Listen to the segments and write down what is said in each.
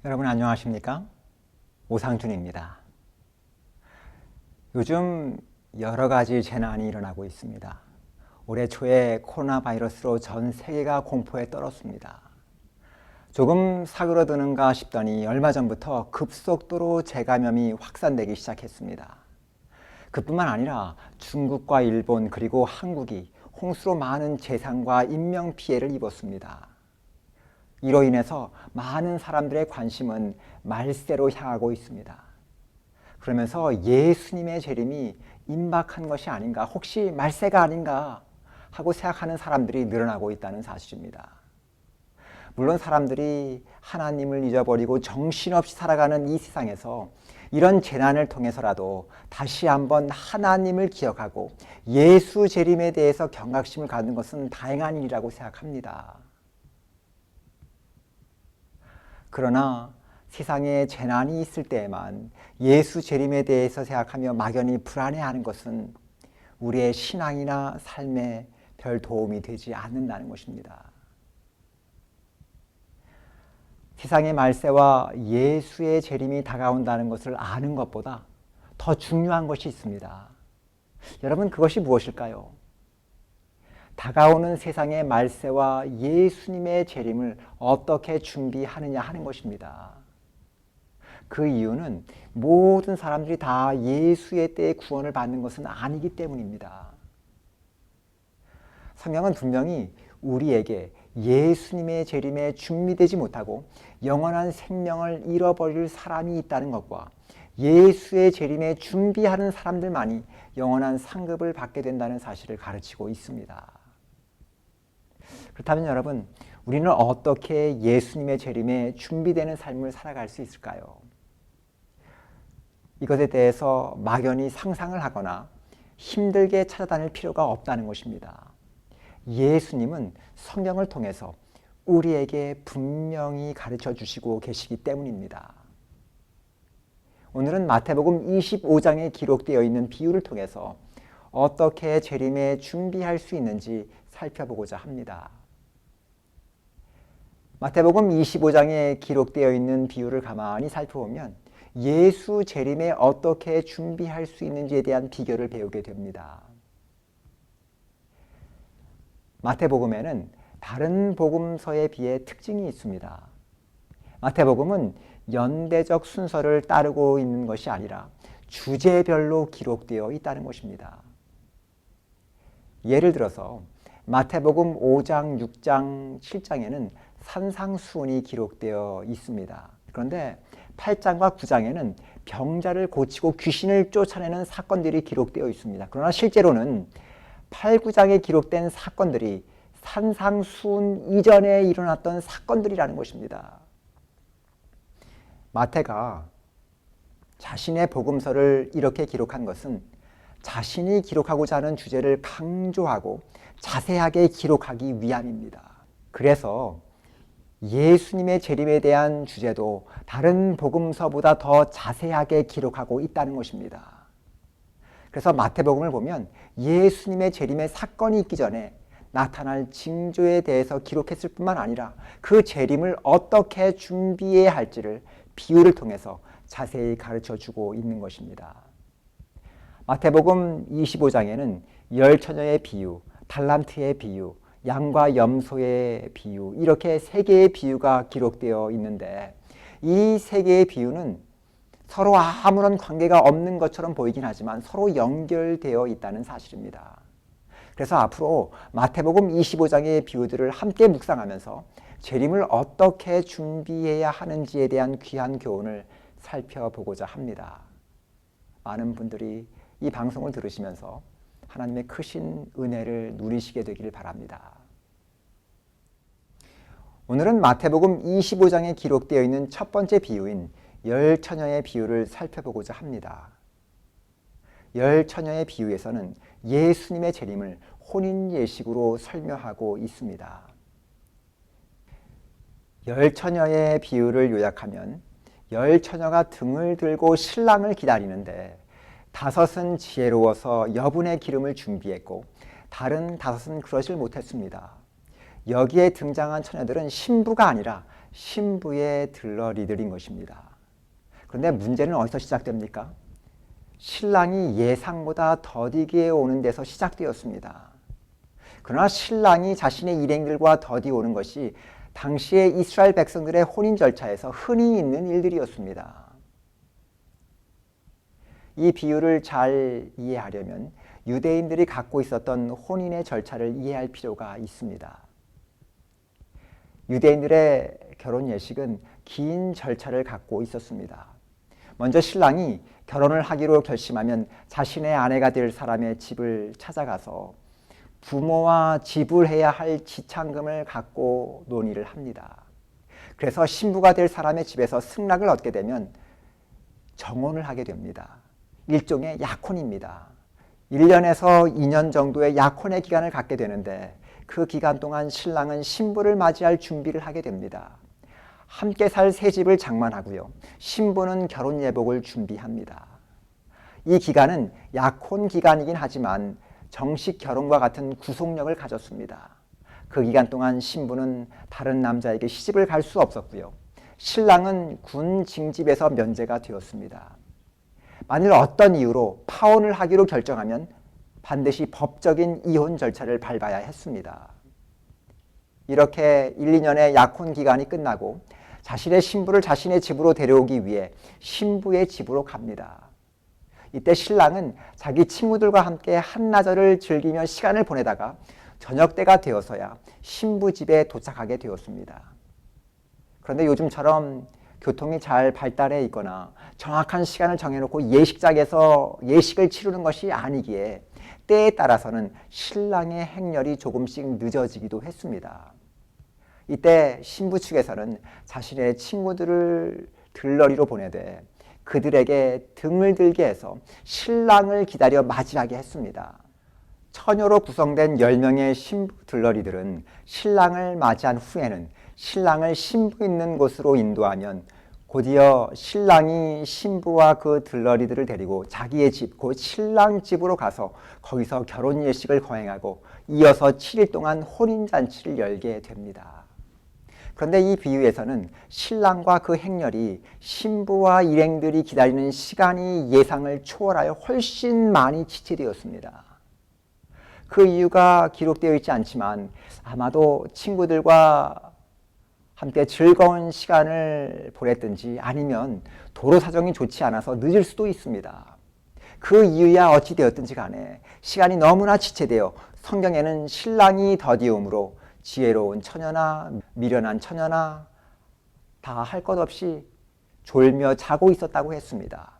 여러분 안녕하십니까? 오상준입니다. 요즘 여러 가지 재난이 일어나고 있습니다. 올해 초에 코로나 바이러스로 전 세계가 공포에 떨었습니다. 조금 사그러드는가 싶더니 얼마 전부터 급속도로 재감염이 확산되기 시작했습니다. 그뿐만 아니라 중국과 일본 그리고 한국이 홍수로 많은 재산과 인명 피해를 입었습니다. 이로 인해서 많은 사람들의 관심은 말세로 향하고 있습니다. 그러면서 예수님의 재림이 임박한 것이 아닌가, 혹시 말세가 아닌가 하고 생각하는 사람들이 늘어나고 있다는 사실입니다. 물론 사람들이 하나님을 잊어버리고 정신없이 살아가는 이 세상에서 이런 재난을 통해서라도 다시 한번 하나님을 기억하고 예수 재림에 대해서 경각심을 갖는 것은 다행한 일이라고 생각합니다. 그러나 세상에 재난이 있을 때에만 예수 재림에 대해서 생각하며 막연히 불안해하는 것은 우리의 신앙이나 삶에 별 도움이 되지 않는다는 것입니다. 세상의 말세와 예수의 재림이 다가온다는 것을 아는 것보다 더 중요한 것이 있습니다. 여러분, 그것이 무엇일까요? 다가오는 세상의 말세와 예수님의 재림을 어떻게 준비하느냐 하는 것입니다. 그 이유는 모든 사람들이 다 예수의 때에 구원을 받는 것은 아니기 때문입니다. 성경은 분명히 우리에게 예수님의 재림에 준비되지 못하고 영원한 생명을 잃어버릴 사람이 있다는 것과 예수의 재림에 준비하는 사람들만이 영원한 상급을 받게 된다는 사실을 가르치고 있습니다. 그렇다면 여러분, 우리는 어떻게 예수님의 재림에 준비되는 삶을 살아갈 수 있을까요? 이것에 대해서 막연히 상상을 하거나 힘들게 찾아다닐 필요가 없다는 것입니다. 예수님은 성경을 통해서 우리에게 분명히 가르쳐 주시고 계시기 때문입니다. 오늘은 마태복음 25장에 기록되어 있는 비유를 통해서 어떻게 재림에 준비할 수 있는지 살펴보고자 합니다. 마태복음 25장에 기록되어 있는 비유를 가만히 살펴보면 예수 재림에 어떻게 준비할 수 있는지에 대한 비결을 배우게 됩니다. 마태복음에는 다른 복음서에 비해 특징이 있습니다. 마태복음은 연대적 순서를 따르고 있는 것이 아니라 주제별로 기록되어 있다는 것입니다. 예를 들어서 마태복음 5장, 6장, 7장에는 산상수훈이 기록되어 있습니다. 그런데 8장과 9장에는 병자를 고치고 귀신을 쫓아내는 사건들이 기록되어 있습니다. 그러나 실제로는 8, 9장에 기록된 사건들이 산상수훈 이전에 일어났던 사건들이라는 것입니다. 마태가 자신의 복음서를 이렇게 기록한 것은 자신이 기록하고자 하는 주제를 강조하고 자세하게 기록하기 위함입니다. 그래서 예수님의 재림에 대한 주제도 다른 복음서보다 더 자세하게 기록하고 있다는 것입니다. 그래서 마태복음을 보면 예수님의 재림의 사건이 있기 전에 나타날 징조에 대해서 기록했을 뿐만 아니라 그 재림을 어떻게 준비해야 할지를 비유를 통해서 자세히 가르쳐주고 있는 것입니다. 마태복음 25장에는 열 처녀의 비유, 달란트의 비유, 양과 염소의 비유, 이렇게 세 개의 비유가 기록되어 있는데 이 세 개의 비유는 서로 아무런 관계가 없는 것처럼 보이긴 하지만 서로 연결되어 있다는 사실입니다. 그래서 앞으로 마태복음 25장의 비유들을 함께 묵상하면서 재림을 어떻게 준비해야 하는지에 대한 귀한 교훈을 살펴보고자 합니다. 많은 분들이 이 방송을 들으시면서 하나님의 크신 은혜를 누리시게 되기를 바랍니다. 오늘은 마태복음 25장에 기록되어 있는 첫 번째 비유인 열 처녀의 비유를 살펴보고자 합니다. 열 처녀의 비유에서는 예수님의 재림을 혼인 예식으로 설명하고 있습니다. 열 처녀의 비유를 요약하면 열 처녀가 등을 들고 신랑을 기다리는데 다섯은 지혜로워서 여분의 기름을 준비했고 다른 다섯은 그러질 못했습니다. 여기에 등장한 처녀들은 신부가 아니라 신부의 들러리들인 것입니다. 그런데 문제는 어디서 시작됩니까? 신랑이 예상보다 더디게 오는 데서 시작되었습니다. 그러나 신랑이 자신의 일행들과 더디 오는 것이 당시의 이스라엘 백성들의 혼인 절차에서 흔히 있는 일들이었습니다. 이 비유를 잘 이해하려면 유대인들이 갖고 있었던 혼인의 절차를 이해할 필요가 있습니다. 유대인들의 결혼 예식은 긴 절차를 갖고 있었습니다. 먼저 신랑이 결혼을 하기로 결심하면 자신의 아내가 될 사람의 집을 찾아가서 부모와 지불해야 할 지참금을 갖고 논의를 합니다. 그래서 신부가 될 사람의 집에서 승낙을 얻게 되면 정혼을 하게 됩니다. 일종의 약혼입니다. 1년에서 2년 정도의 약혼의 기간을 갖게 되는데 그 기간 동안 신랑은 신부를 맞이할 준비를 하게 됩니다. 함께 살 새 집을 장만하고요. 신부는 결혼 예복을 준비합니다. 이 기간은 약혼 기간이긴 하지만 정식 결혼과 같은 구속력을 가졌습니다. 그 기간 동안 신부는 다른 남자에게 시집을 갈 수 없었고요. 신랑은 군 징집에서 면제가 되었습니다. 만일 어떤 이유로 파혼을 하기로 결정하면 반드시 법적인 이혼 절차를 밟아야 했습니다. 이렇게 1, 2년의 약혼 기간이 끝나고 자신의 신부를 자신의 집으로 데려오기 위해 신부의 집으로 갑니다. 이때 신랑은 자기 친구들과 함께 한나절을 즐기며 시간을 보내다가 저녁 때가 되어서야 신부 집에 도착하게 되었습니다. 그런데 요즘처럼 교통이 잘 발달해 있거나 정확한 시간을 정해놓고 예식장에서 예식을 치르는 것이 아니기에 때에 따라서는 신랑의 행렬이 조금씩 늦어지기도 했습니다. 이때 신부 측에서는 자신의 친구들을 들러리로 보내되 그들에게 등을 들게 해서 신랑을 기다려 맞이하게 했습니다. 처녀로 구성된 10명의 신부 들러리들은 신랑을 맞이한 후에는 신랑을 신부 있는 곳으로 인도하면 곧이어 신랑이 신부와 그 들러리들을 데리고 자기의 집, 곧 신랑 집으로 가서 거기서 결혼 예식을 거행하고 이어서 7일 동안 혼인잔치를 열게 됩니다. 그런데 이 비유에서는 신랑과 그 행렬이 신부와 일행들이 기다리는 시간이 예상을 초월하여 훨씬 많이 지체되었습니다. 그 이유가 기록되어 있지 않지만 아마도 친구들과 함께 즐거운 시간을 보냈든지 아니면 도로 사정이 좋지 않아서 늦을 수도 있습니다. 그 이유야 어찌 되었든지 간에 시간이 너무나 지체되어 성경에는 신랑이 더디움으로 지혜로운 처녀나 미련한 처녀나 다 할 것 없이 졸며 자고 있었다고 했습니다.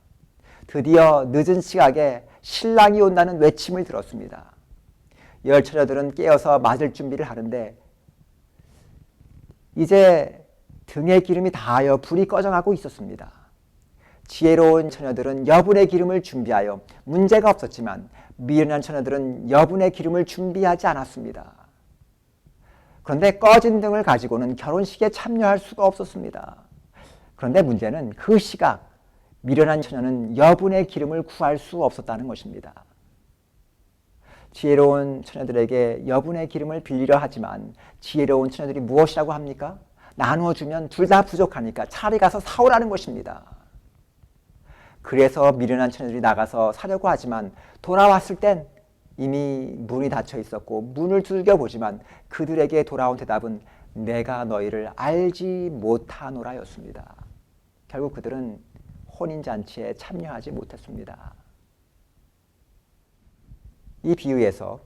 드디어 늦은 시각에 신랑이 온다는 외침을 들었습니다. 열 처녀들은 깨어서 맞을 준비를 하는데 이제 등에 기름이 닿아여 불이 꺼져가고 있었습니다. 지혜로운 처녀들은 여분의 기름을 준비하여 문제가 없었지만 미련한 처녀들은 여분의 기름을 준비하지 않았습니다. 그런데 꺼진 등을 가지고는 결혼식에 참여할 수가 없었습니다. 그런데 문제는 그 시각 미련한 처녀는 여분의 기름을 구할 수 없었다는 것입니다. 지혜로운 처녀들에게 여분의 기름을 빌리려 하지만 지혜로운 처녀들이 무엇이라고 합니까? 나누어주면 둘 다 부족하니까 차라리 가서 사오라는 것입니다. 그래서 미련한 처녀들이 나가서 사려고 하지만 돌아왔을 땐 이미 문이 닫혀 있었고 문을 두들겨보지만 그들에게 돌아온 대답은 내가 너희를 알지 못하노라였습니다. 결국 그들은 혼인잔치에 참여하지 못했습니다. 이 비유에서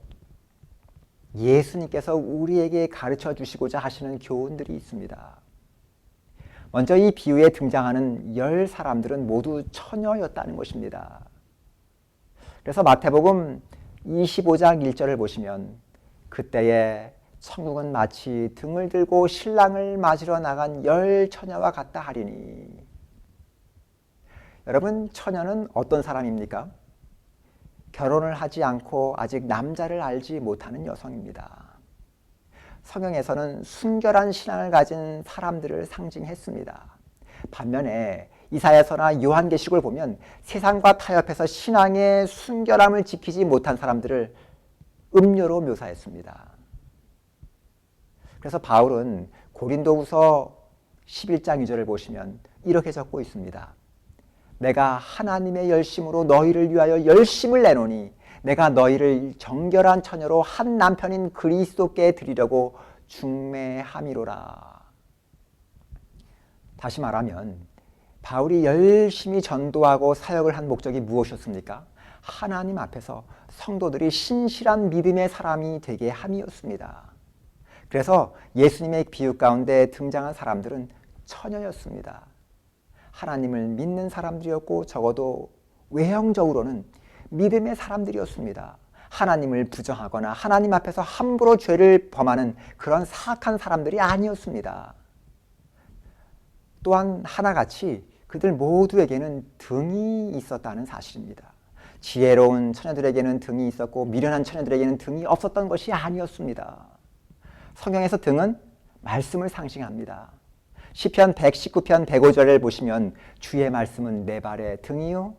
예수님께서 우리에게 가르쳐 주시고자 하시는 교훈들이 있습니다. 먼저 이 비유에 등장하는 10 사람들은 모두 처녀였다는 것입니다. 그래서 마태복음 25장 1절을 보시면 그때에 천국은 마치 등을 들고 신랑을 맞으러 나간 10 처녀와 같다 하리니. 여러분, 처녀는 어떤 사람입니까? 결혼을 하지 않고 아직 남자를 알지 못하는 여성입니다. 성경에서는 순결한 신앙을 가진 사람들을 상징했습니다. 반면에 이사야서나 요한계시록을 보면 세상과 타협해서 신앙의 순결함을 지키지 못한 사람들을 음료로 묘사했습니다. 그래서 바울은 고린도후서 11장 2절을 보시면 이렇게 적고 있습니다. 내가 하나님의 열심으로 너희를 위하여 열심을 내노니 내가 너희를 정결한 처녀로 한 남편인 그리스도께 드리려고 중매함이로라. 다시 말하면 바울이 열심히 전도하고 사역을 한 목적이 무엇이었습니까? 하나님 앞에서 성도들이 신실한 믿음의 사람이 되게 함이었습니다. 그래서 예수님의 비유 가운데 등장한 사람들은 처녀였습니다. 하나님을 믿는 사람들이었고 적어도 외형적으로는 믿음의 사람들이었습니다. 하나님을 부정하거나 하나님 앞에서 함부로 죄를 범하는 그런 사악한 사람들이 아니었습니다. 또한 하나같이 그들 모두에게는 등이 있었다는 사실입니다. 지혜로운 처녀들에게는 등이 있었고 미련한 처녀들에게는 등이 없었던 것이 아니었습니다. 성경에서 등은 말씀을 상징합니다. 시편 119편 105절을 보시면 주의 말씀은 내 발의 등이요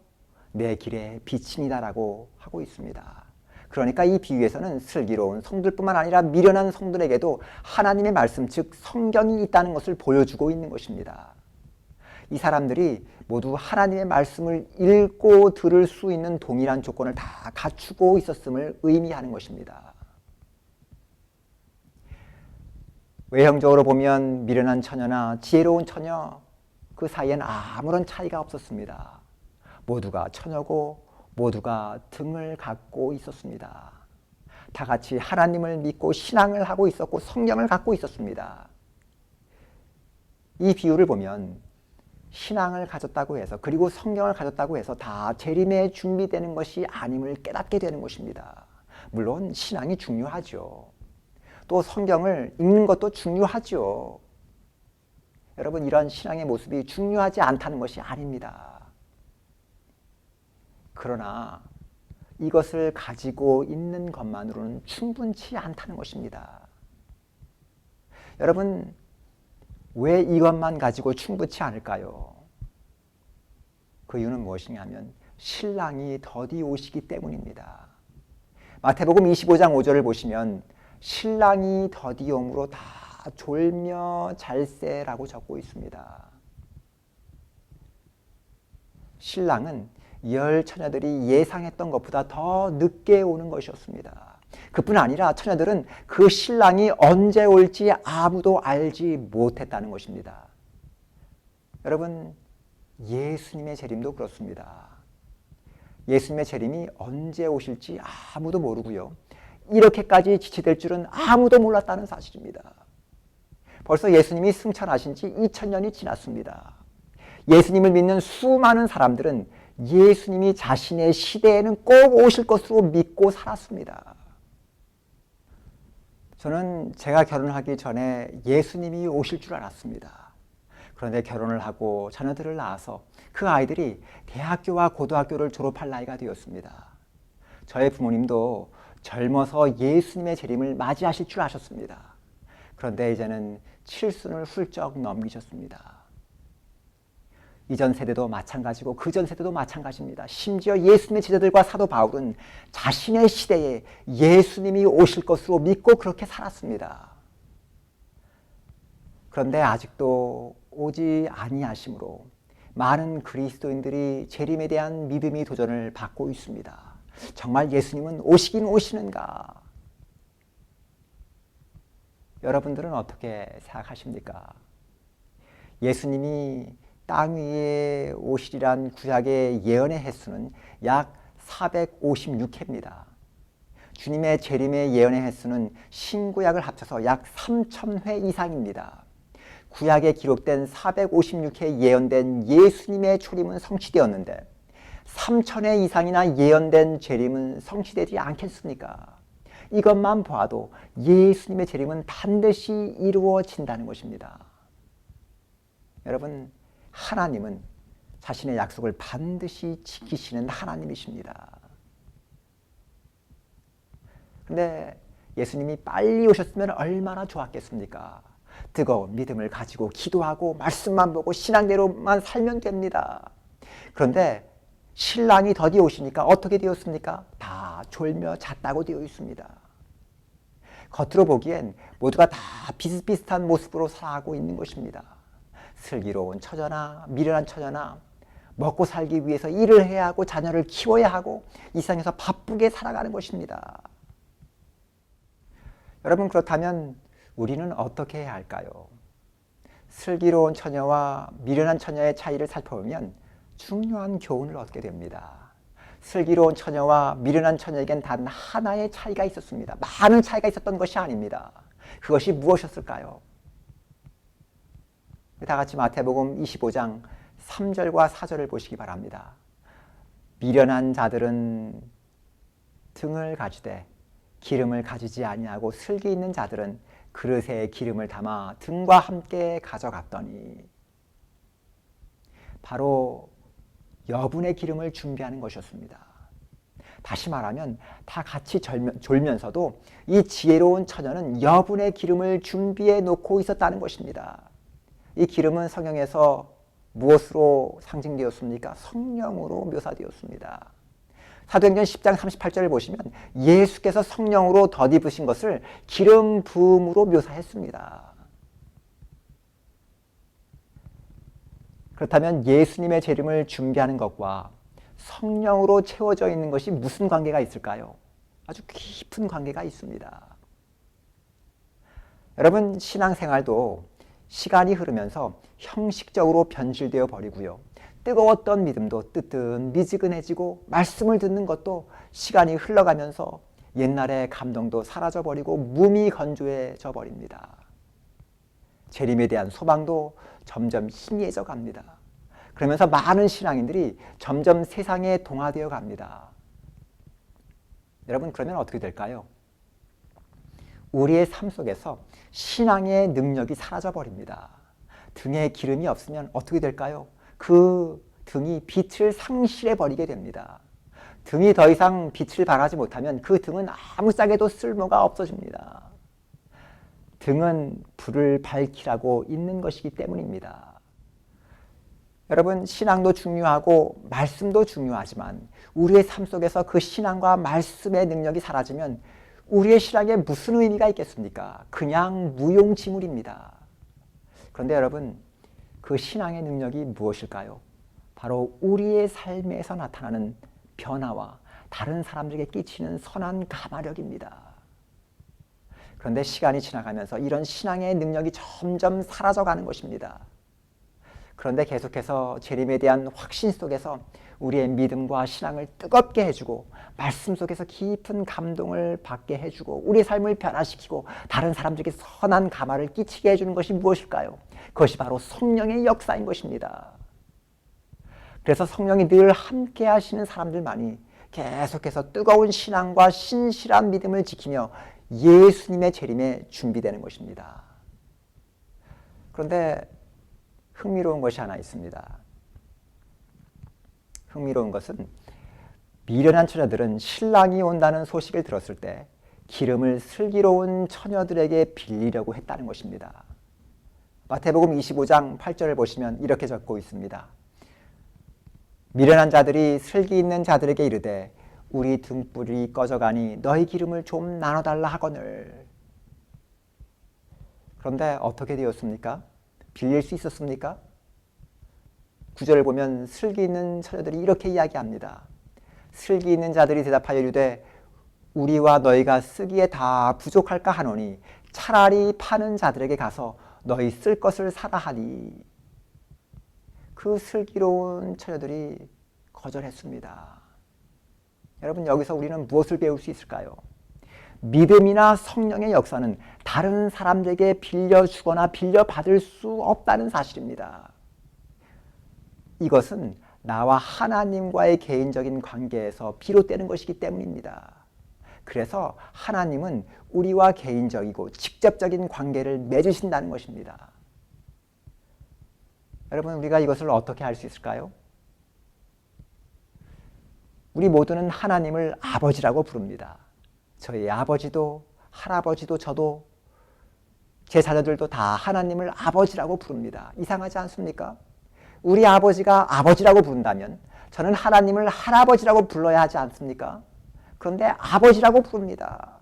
내 길의 빛이니다라고 하고 있습니다. 그러니까 이 비유에서는 슬기로운 성들뿐만 아니라 미련한 성들에게도 하나님의 말씀 즉 성경이 있다는 것을 보여주고 있는 것입니다. 이 사람들이 모두 하나님의 말씀을 읽고 들을 수 있는 동일한 조건을 다 갖추고 있었음을 의미하는 것입니다. 외형적으로 보면 미련한 처녀나 지혜로운 처녀 그 사이엔 아무런 차이가 없었습니다. 모두가 처녀고 모두가 등을 갖고 있었습니다. 다 같이 하나님을 믿고 신앙을 하고 있었고 성경을 갖고 있었습니다. 이 비유를 보면 신앙을 가졌다고 해서 그리고 성경을 가졌다고 해서 다 재림에 준비되는 것이 아님을 깨닫게 되는 것입니다. 물론 신앙이 중요하죠. 또 성경을 읽는 것도 중요하죠. 여러분 이런 신앙의 모습이 중요하지 않다는 것이 아닙니다. 그러나 이것을 가지고 있는 것만으로는 충분치 않다는 것입니다. 여러분 왜 이것만 가지고 충분치 않을까요? 그 이유는 무엇이냐면 신랑이 더디 오시기 때문입니다. 마태복음 25장 5절을 보시면 신랑이 더디 오므로 다 졸며 잘세라고 적고 있습니다. 신랑은 열 처녀들이 예상했던 것보다 더 늦게 오는 것이었습니다. 그뿐 아니라 처녀들은 그 신랑이 언제 올지 아무도 알지 못했다는 것입니다. 여러분 예수님의 재림도 그렇습니다. 예수님의 재림이 언제 오실지 아무도 모르고요. 이렇게까지 지체될 줄은 아무도 몰랐다는 사실입니다. 벌써 예수님이 승천하신 지 2000년이 지났습니다. 예수님을 믿는 수많은 사람들은 예수님이 자신의 시대에는 꼭 오실 것으로 믿고 살았습니다. 저는 제가 결혼하기 전에 예수님이 오실 줄 알았습니다. 그런데 결혼을 하고 자녀들을 낳아서 그 아이들이 대학교와 고등학교를 졸업할 나이가 되었습니다. 저의 부모님도 젊어서 예수님의 재림을 맞이하실 줄 아셨습니다. 그런데 이제는 칠순을 훌쩍 넘기셨습니다. 이전 세대도 마찬가지고 그전 세대도 마찬가지입니다. 심지어 예수님의 제자들과 사도 바울은 자신의 시대에 예수님이 오실 것으로 믿고 그렇게 살았습니다. 그런데 아직도 오지 아니하심으로 많은 그리스도인들이 재림에 대한 믿음의 도전을 받고 있습니다. 정말 예수님은 오시긴 오시는가? 여러분들은 어떻게 생각하십니까? 예수님이 땅 위에 오시리란 구약의 예언의 횟수는 약 456회입니다. 주님의 재림의 예언의 횟수는 신구약을 합쳐서 약 3000회 이상입니다. 구약에 기록된 456회 예언된 예수님의 초림은 성취되었는데 3000회 이상이나 예언된 재림은 성취되지 않겠습니까? 이것만 봐도 예수님의 재림은 반드시 이루어진다는 것입니다. 여러분 하나님은 자신의 약속을 반드시 지키시는 하나님이십니다. 그런데 예수님이 빨리 오셨으면 얼마나 좋았겠습니까? 뜨거운 믿음을 가지고 기도하고 말씀만 보고 신앙대로만 살면 됩니다. 그런데 신랑이 더디 오시니까 어떻게 되었습니까? 다 졸며 잤다고 되어 있습니다. 겉으로 보기엔 모두가 다 비슷비슷한 모습으로 살아가고 있는 것입니다. 슬기로운 처녀나 미련한 처녀나 먹고 살기 위해서 일을 해야 하고 자녀를 키워야 하고 이 세상에서 바쁘게 살아가는 것입니다. 여러분, 그렇다면 우리는 어떻게 해야 할까요? 슬기로운 처녀와 미련한 처녀의 차이를 살펴보면 중요한 교훈을 얻게 됩니다. 슬기로운 처녀와 미련한 처녀에겐 단 하나의 차이가 있었습니다. 많은 차이가 있었던 것이 아닙니다. 그것이 무엇이었을까요? 다 같이 마태복음 25장 3절과 4절을 보시기 바랍니다. 미련한 자들은 등을 가지되 기름을 가지지 아니하고 슬기 있는 자들은 그릇에 기름을 담아 등과 함께 가져갔더니, 바로 여분의 기름을 준비하는 것이었습니다. 다시 말하면 다 같이 졸면서도 이 지혜로운 처녀는 여분의 기름을 준비해 놓고 있었다는 것입니다. 이 기름은 성경에서 무엇으로 상징되었습니까? 성령으로 묘사되었습니다. 사도행전 10장 38절을 보시면 예수께서 성령으로 덧입으신 것을 기름 부음으로 묘사했습니다. 그렇다면 예수님의 재림을 준비하는 것과 성령으로 채워져 있는 것이 무슨 관계가 있을까요? 아주 깊은 관계가 있습니다. 여러분, 신앙생활도 시간이 흐르면서 형식적으로 변질되어 버리고요. 뜨거웠던 믿음도 뜨뜻미지근해지고 말씀을 듣는 것도 시간이 흘러가면서 옛날의 감동도 사라져버리고 무미건조해져 버립니다. 재림에 대한 소망도 점점 희미해져 갑니다. 그러면서 많은 신앙인들이 점점 세상에 동화되어 갑니다. 여러분, 그러면 어떻게 될까요? 우리의 삶 속에서 신앙의 능력이 사라져 버립니다. 등에 기름이 없으면 어떻게 될까요? 그 등이 빛을 상실해 버리게 됩니다. 등이 더 이상 빛을 발하지 못하면 그 등은 아무짝에도 쓸모가 없어집니다. 등은 불을 밝히라고 있는 것이기 때문입니다. 여러분, 신앙도 중요하고 말씀도 중요하지만 우리의 삶 속에서 그 신앙과 말씀의 능력이 사라지면 우리의 신앙에 무슨 의미가 있겠습니까? 그냥 무용지물입니다. 그런데 여러분, 그 신앙의 능력이 무엇일까요? 바로 우리의 삶에서 나타나는 변화와 다른 사람들에게 끼치는 선한 가마력입니다. 그런데 시간이 지나가면서 이런 신앙의 능력이 점점 사라져가는 것입니다. 그런데 계속해서 재림에 대한 확신 속에서 우리의 믿음과 신앙을 뜨겁게 해주고 말씀 속에서 깊은 감동을 받게 해주고 우리의 삶을 변화시키고 다른 사람들에게 선한 가마를 끼치게 해주는 것이 무엇일까요? 그것이 바로 성령의 역사인 것입니다. 그래서 성령이 늘 함께 하시는 사람들만이 계속해서 뜨거운 신앙과 신실한 믿음을 지키며 예수님의 재림에 준비되는 것입니다. 그런데 흥미로운 것이 하나 있습니다. 흥미로운 것은 미련한 처녀들은 신랑이 온다는 소식을 들었을 때 기름을 슬기로운 처녀들에게 빌리려고 했다는 것입니다. 마태복음 25장 8절을 보시면 이렇게 적고 있습니다. 미련한 자들이 슬기 있는 자들에게 이르되 우리 등불이 꺼져가니 너희 기름을 좀 나눠달라 하거늘. 그런데 어떻게 되었습니까? 빌릴 수 있었습니까? 9절을 보면 슬기 있는 처녀들이 이렇게 이야기합니다. 슬기 있는 자들이 대답하여 이르되 우리와 너희가 쓰기에 다 부족할까 하노니 차라리 파는 자들에게 가서 너희 쓸 것을 사라 하니. 그 슬기로운 처녀들이 거절했습니다. 여러분, 여기서 우리는 무엇을 배울 수 있을까요? 믿음이나 성령의 역사는 다른 사람들에게 빌려주거나 빌려받을 수 없다는 사실입니다. 이것은 나와 하나님과의 개인적인 관계에서 비롯되는 것이기 때문입니다. 그래서 하나님은 우리와 개인적이고 직접적인 관계를 맺으신다는 것입니다. 여러분, 우리가 이것을 어떻게 할 수 있을까요? 우리 모두는 하나님을 아버지라고 부릅니다. 저희 아버지도 할아버지도 저도 제 자녀들도 다 하나님을 아버지라고 부릅니다. 이상하지 않습니까? 우리 아버지가 아버지라고 부른다면 저는 하나님을 할아버지라고 불러야 하지 않습니까? 그런데 아버지라고 부릅니다.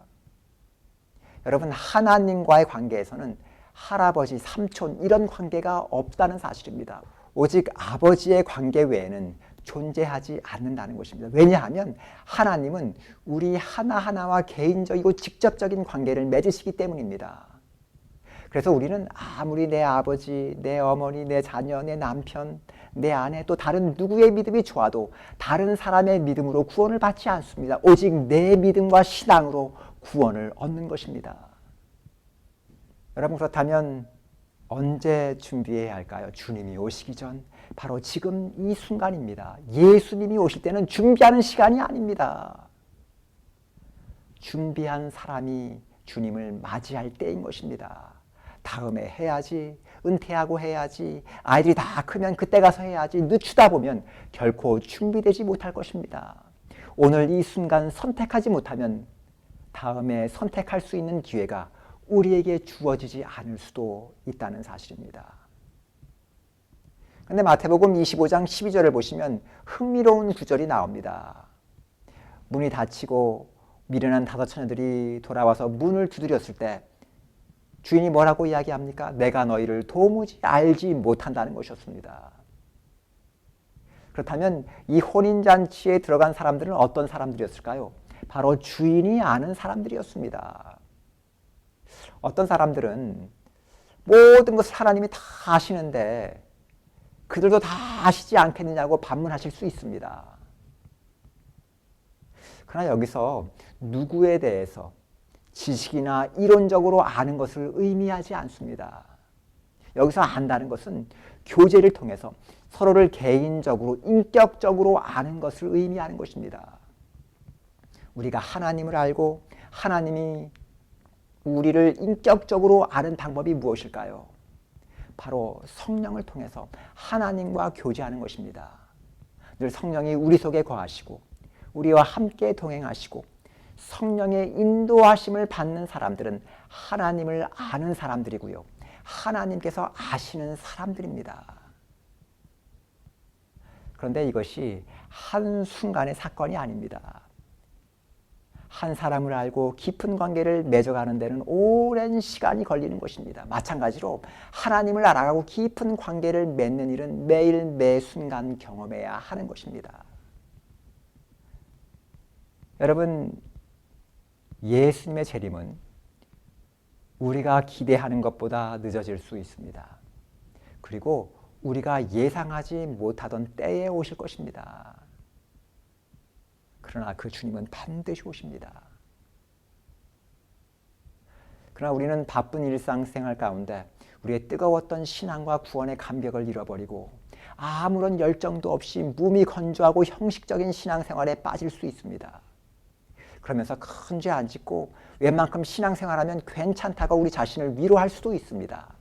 여러분, 하나님과의 관계에서는 할아버지, 삼촌 이런 관계가 없다는 사실입니다. 오직 아버지의 관계 외에는 존재하지 않는다는 것입니다. 왜냐하면 하나님은 우리 하나하나와 개인적이고 직접적인 관계를 맺으시기 때문입니다. 그래서 우리는 아무리 내 아버지, 내 어머니, 내 자녀, 내 남편, 내 아내 또 다른 누구의 믿음이 좋아도 다른 사람의 믿음으로 구원을 받지 않습니다. 오직 내 믿음과 신앙으로 구원을 얻는 것입니다. 여러분, 그렇다면 언제 준비해야 할까요? 주님이 오시기 전 바로 지금 이 순간입니다. 예수님이 오실 때는 준비하는 시간이 아닙니다. 준비한 사람이 주님을 맞이할 때인 것입니다. 다음에 해야지, 은퇴하고 해야지, 아이들이 다 크면 그때 가서 해야지 늦추다 보면 결코 준비되지 못할 것입니다. 오늘 이 순간 선택하지 못하면 다음에 선택할 수 있는 기회가 우리에게 주어지지 않을 수도 있다는 사실입니다. 그런데 마태복음 25장 12절을 보시면 흥미로운 구절이 나옵니다. 문이 닫히고 미련한 5 처녀들이 돌아와서 문을 두드렸을 때 주인이 뭐라고 이야기합니까? 내가 너희를 도무지 알지 못한다는 것이었습니다. 그렇다면 이 혼인잔치에 들어간 사람들은 어떤 사람들이었을까요? 바로 주인이 아는 사람들이었습니다. 어떤 사람들은 모든 것을 하나님이 다 아시는데 그들도 다 아시지 않겠느냐고 반문하실 수 있습니다. 그러나 여기서 누구에 대해서 지식이나 이론적으로 아는 것을 의미하지 않습니다. 여기서 안다는 것은 교제를 통해서 서로를 개인적으로 인격적으로 아는 것을 의미하는 것입니다. 우리가 하나님을 알고 하나님이 우리를 인격적으로 아는 방법이 무엇일까요? 바로 성령을 통해서 하나님과 교제하는 것입니다. 늘 성령이 우리 속에 거하시고 우리와 함께 동행하시고 성령의 인도하심을 받는 사람들은 하나님을 아는 사람들이고요. 하나님께서 아시는 사람들입니다. 그런데 이것이 한순간의 사건이 아닙니다. 한 사람을 알고 깊은 관계를 맺어가는 데는 오랜 시간이 걸리는 것입니다. 마찬가지로 하나님을 알아가고 깊은 관계를 맺는 일은 매일 매순간 경험해야 하는 것입니다. 여러분, 예수님의 재림은 우리가 기대하는 것보다 늦어질 수 있습니다. 그리고 우리가 예상하지 못하던 때에 오실 것입니다. 그러나 그 주님은 반드시 오십니다. 그러나 우리는 바쁜 일상생활 가운데 우리의 뜨거웠던 신앙과 구원의 감격을 잃어버리고 아무런 열정도 없이 무미건조하고 형식적인 신앙생활에 빠질 수 있습니다. 그러면서 큰 죄 안 짓고 웬만큼 신앙생활하면 괜찮다고 우리 자신을 위로할 수도 있습니다.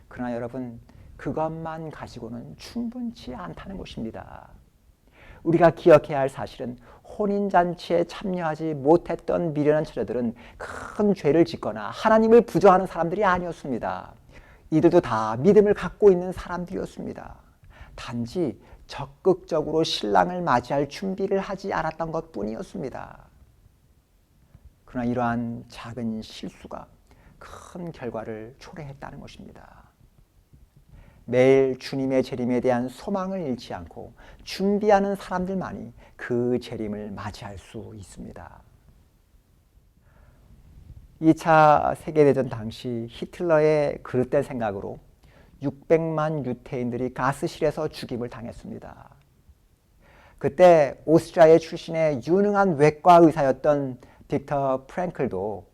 그러나 여러분, 그것만 가지고는 충분치 않다는 것입니다. 우리가 기억해야 할 사실은 혼인잔치에 참여하지 못했던 미련한 처녀들은 큰 죄를 짓거나 하나님을 부정하는 사람들이 아니었습니다. 이들도 다 믿음을 갖고 있는 사람들이었습니다. 단지 적극적으로 신랑을 맞이할 준비를 하지 않았던 것뿐이었습니다. 그러나 이러한 작은 실수가 큰 결과를 초래했다는 것입니다. 매일 주님의 재림에 대한 소망을 잃지 않고 준비하는 사람들만이 그 재림을 맞이할 수 있습니다. 2차 세계대전 당시 히틀러의 그릇된 생각으로 600만 유태인들이 가스실에서 죽임을 당했습니다. 그때 오스트리아 출신의 유능한 외과 의사였던 빅터 프랭클도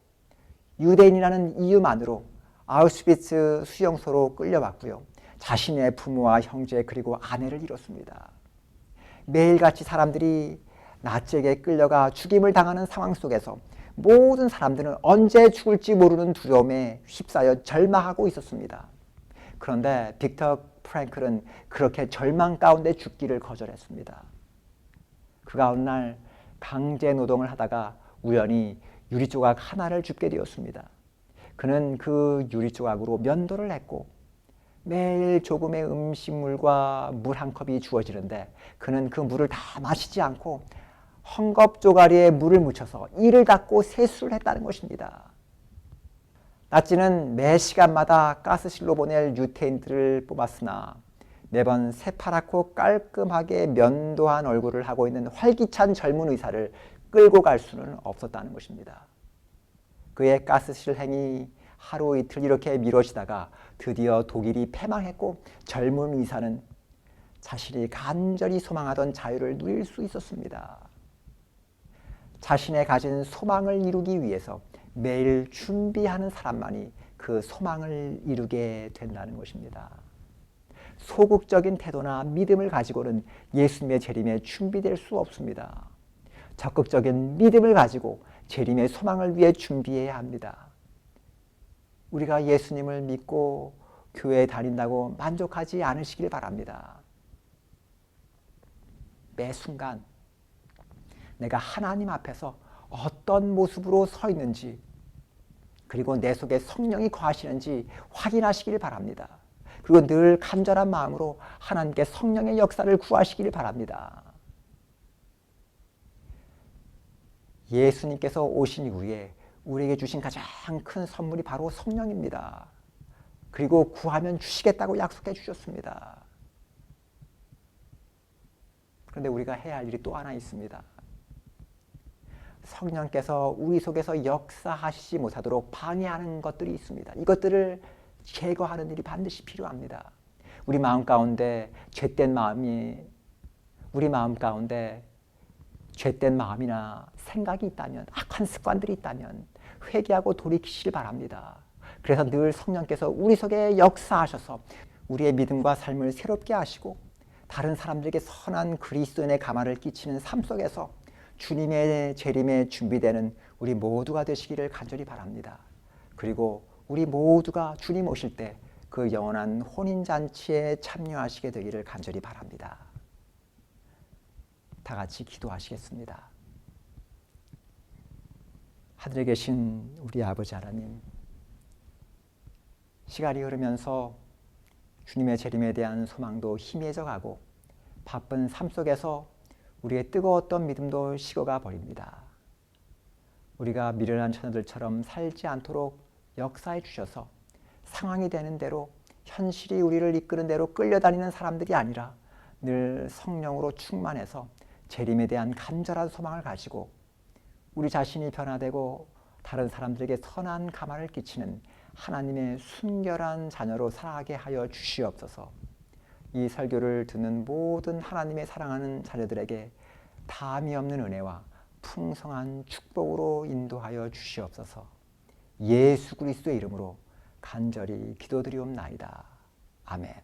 유대인이라는 이유만으로 아우슈비츠 수용소로 끌려왔고요. 자신의 부모와 형제 그리고 아내를 잃었습니다. 매일같이 사람들이 나치에게 끌려가 죽임을 당하는 상황 속에서 모든 사람들은 언제 죽을지 모르는 두려움에 휩싸여 절망하고 있었습니다. 그런데 빅터 프랭클은 그렇게 절망 가운데 죽기를 거절했습니다. 그가 어느 날 강제 노동을 하다가 우연히 유리조각 하나를 줍게 되었습니다. 그는 그 유리조각으로 면도를 했고 매일 조금의 음식물과 물 한 컵이 주어지는데 그는 그 물을 다 마시지 않고 헝겊 조가리에 물을 묻혀서 이를 닦고 세수를 했다는 것입니다. 나치는 매 시간마다 가스실로 보낼 유태인들을 뽑았으나 매번 새파랗고 깔끔하게 면도한 얼굴을 하고 있는 활기찬 젊은 의사를 끌고 갈 수는 없었다는 것입니다. 그의 가스실 행위 하루 이틀 이렇게 미뤄지다가 드디어 독일이 패망했고 젊은 의사는 자신이 간절히 소망하던 자유를 누릴 수 있었습니다. 자신의 가진 소망을 이루기 위해서 매일 준비하는 사람만이 그 소망을 이루게 된다는 것입니다. 소극적인 태도나 믿음을 가지고는 예수님의 재림에 준비될 수 없습니다. 적극적인 믿음을 가지고 재림의 소망을 위해 준비해야 합니다. 우리가 예수님을 믿고 교회에 다닌다고 만족하지 않으시길 바랍니다. 매 순간 내가 하나님 앞에서 어떤 모습으로 서 있는지, 그리고 내 속에 성령이 거하시는지 확인하시길 바랍니다. 그리고 늘 간절한 마음으로 하나님께 성령의 역사를 구하시길 바랍니다. 예수님께서 오신 이후에 우리에게 주신 가장 큰 선물이 바로 성령입니다. 그리고 구하면 주시겠다고 약속해 주셨습니다. 그런데 우리가 해야 할 일이 또 하나 있습니다. 성령께서 우리 속에서 역사하시지 못하도록 방해하는 것들이 있습니다. 이것들을 제거하는 일이 반드시 필요합니다. 우리 마음 가운데 죄된 마음이나 생각이 있다면, 악한 습관들이 있다면 회개하고 돌이키시길 바랍니다. 그래서 늘 성령께서 우리 속에 역사하셔서 우리의 믿음과 삶을 새롭게 하시고 다른 사람들에게 선한 그리스도인의 가마를 끼치는 삶 속에서 주님의 재림에 준비되는 우리 모두가 되시기를 간절히 바랍니다. 그리고 우리 모두가 주님 오실 때 그 영원한 혼인잔치에 참여하시게 되기를 간절히 바랍니다. 다 같이 기도하시겠습니다. 하늘에 계신 우리 아버지 하나님, 시간이 흐르면서 주님의 재림에 대한 소망도 희미해져 가고 바쁜 삶 속에서 우리의 뜨거웠던 믿음도 식어가 버립니다. 우리가 미련한 처녀들처럼 살지 않도록 역사해 주셔서 상황이 되는 대로, 현실이 우리를 이끄는 대로 끌려다니는 사람들이 아니라 늘 성령으로 충만해서 재림에 대한 간절한 소망을 가지고 우리 자신이 변화되고 다른 사람들에게 선한 가마를 끼치는 하나님의 순결한 자녀로 살아가게 하여 주시옵소서. 이 설교를 듣는 모든 하나님의 사랑하는 자녀들에게 다함이 없는 은혜와 풍성한 축복으로 인도하여 주시옵소서. 예수 그리스도의 이름으로 간절히 기도드리옵나이다. 아멘.